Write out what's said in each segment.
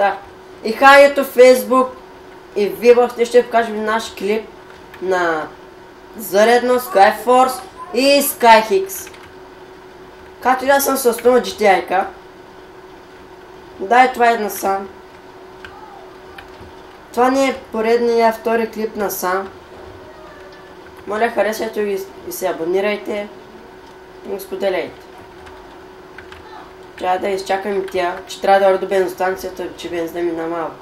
Та. И хайето Фейсбук и Vibox ще покажем наш клип на заредно Skyforce и Skyhix. Както и да съм с основа GTI-ка. Да, и това е на сам. Това не е поредния втори клип на сам. Моля, харесайте ги и се абонирайте и го споделяйте. Трябва да изчакаме тя, че трябва да върна до бензостанцията, че бензина мина малко.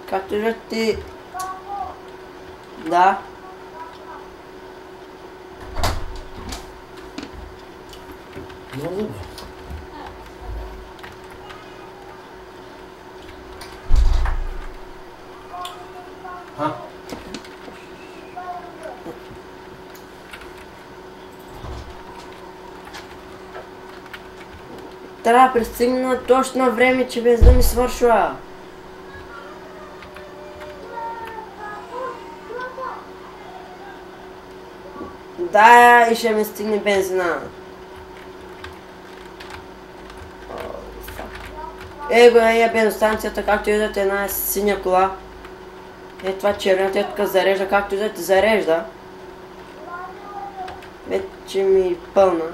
Както виждате ти... Да. Много добре. Трябва да пристигна точно на време, че бензина ми свършва. Да, и ще ми стигне бензина. Его е бензостанцията, както виждате, една синя кола. Е това червената е тук зарежда, както виждате, зарежда. Вече ми е пълна.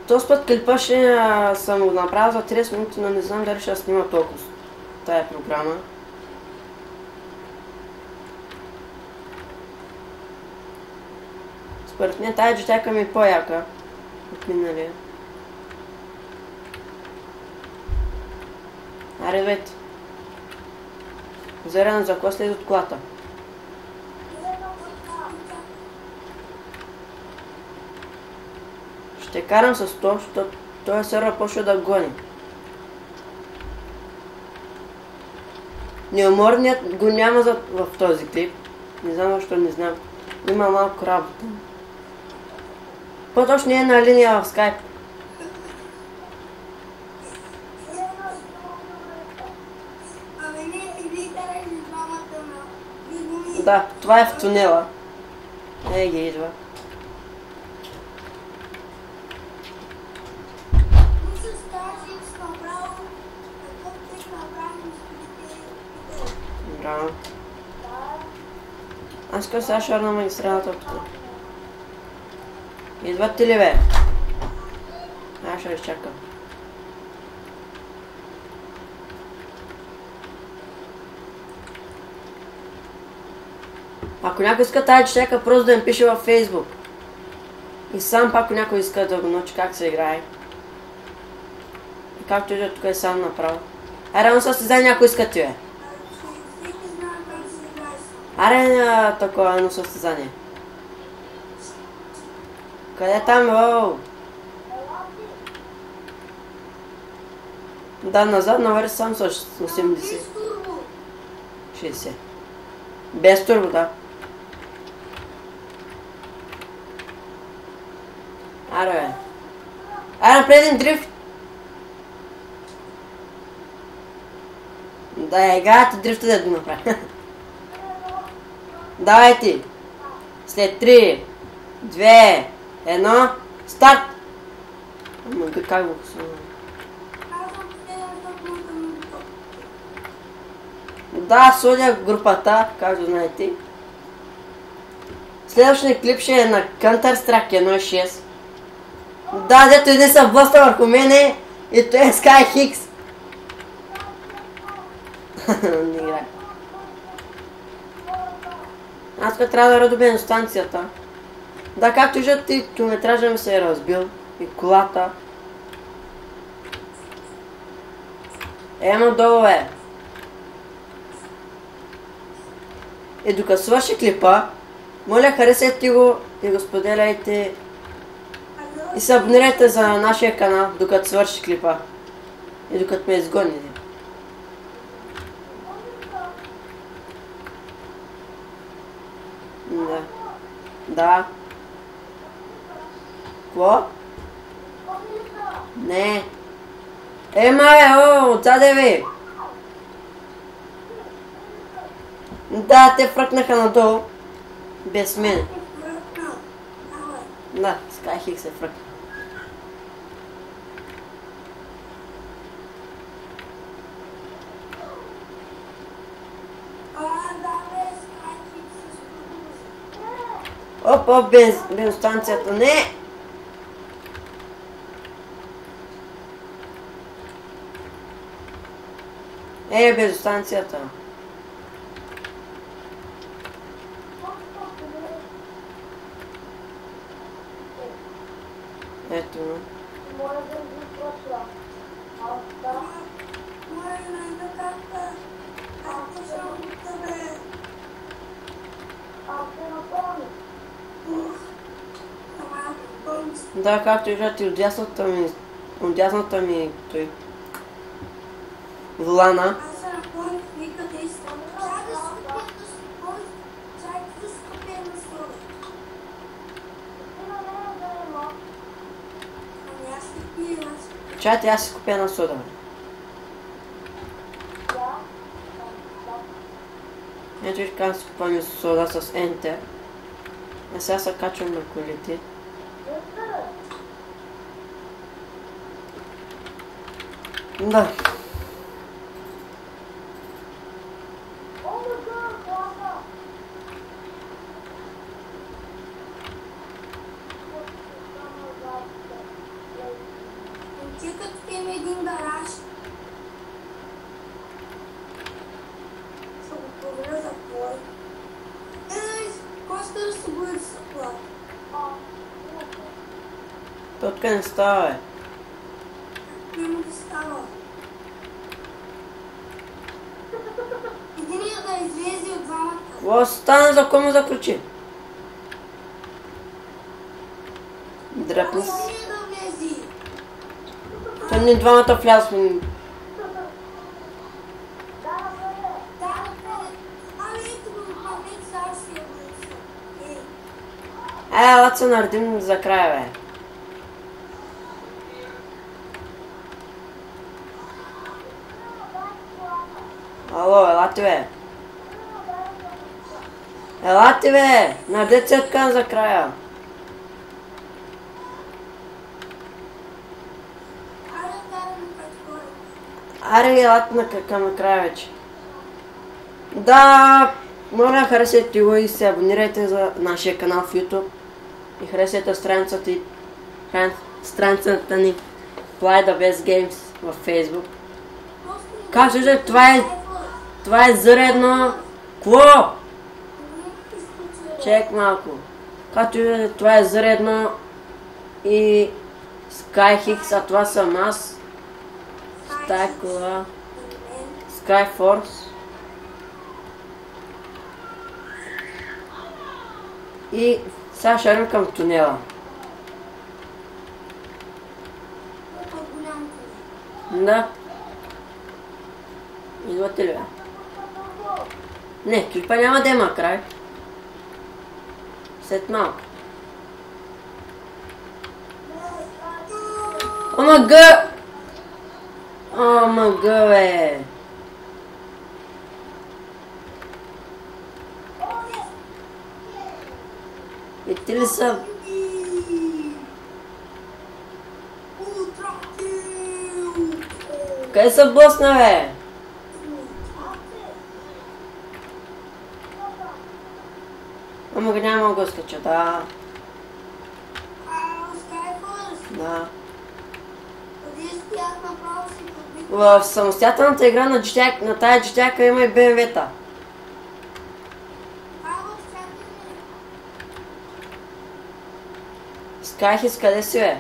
Този път клипа ще съм го направил за 30 минути, но не знам дали ще снима толкова тая програма. Според мен тая джетяка ми е по-яка от миналия. Аре, двете. Зарено за кого след от колата. Ще карам с то, защото този сервер почва да гони. Неуморният го няма в този клип. Не знам защо, не знам. Има малко работа. По-точно не е на линия в Skype. Да, това е в тунела. Не ги идва. Браво. Аз къде сега ще върна магистралата тук. Идват ли бе? Аз ще изчакам. Ако някой иска тази четека, просто да ми пише във Facebook. И сам пак ако някой иска да го научи как се играе. И както иде тук е сам направо. Аре, но състезание някой иска ти бе. Аре, такова едно състезание. Къде там, оу? Да, назад навари сам с 80. 60. Без турбо, да. Аре, бе. Аре, направи един дрифт. Да, играта дрифта да го направи. Давай ти. След 3, 2, 1, старт! Ама как го съм? Да, судя групата, както знаете. Следващия клип ще е на Counter-Strike 1.6. Да, дето един се блъска върху мене и той е Skyhix. Не играй. Аз като трябва да върна до бензостанцията. Да, както виждате, и километража ми се е разбил. И колата. Ема долу бе. И докато свърши клипа, моля харесайте го и го споделяйте. И се абонирайте за нашия канал, докато свърши клипа. И докато ме изгоните. Да. Да. Кво? Не. Ема, отзаде ви! Да, те фръкнаха надолу. Без мен. Да, Skyhix се фръкна. Оп, бензостанцията, не! Бензостанцията. Ето. Да, както виждате, от дясната ми той волана. Чайте, аз си купя една сода. Ето виж как си купаме сода с Enter. А сега се качвам на колите. Да. Чекът има един гараж. Ще го проверя за кой. Кой ще да се бъде за това? Тотка не става, бе. Няма да става. Единият да излезе от двамата. Какво стана, за кой му заключи? Дръпни си. Единият да влезе. Та ни двамата влясме. Елат се наредим за края, бе. Ало, елате, бе. Елате, бе. Наредете се така за края. Аре, елате към края вече. Да, моля, харесайте го и се абонирайте за нашия канал в YouTube. И харесайте страницата ни Play the Best Games във Facebook. Както виждате, това е заредно. Кво? Чек малко. Както виждате, това е заредно и Skyhix, а това съм аз. Тая кола. Skyforce. И сега ще идем към тунела. Да. Идвате ли, бе? Не, клипа няма да има край. След малко. Омага! Омага, бе! И ти ли са? Къде са блъсна, бе? Ама го няма го скача, да. Да. В самостоятелната игра на тая GTA има и BMW-та. Skyhix, къде си, бе?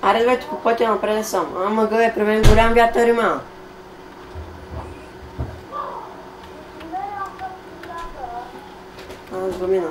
Аре, двете по пътя напред съм. Ама гъбе, при мен голям вятър има. Аз го мина.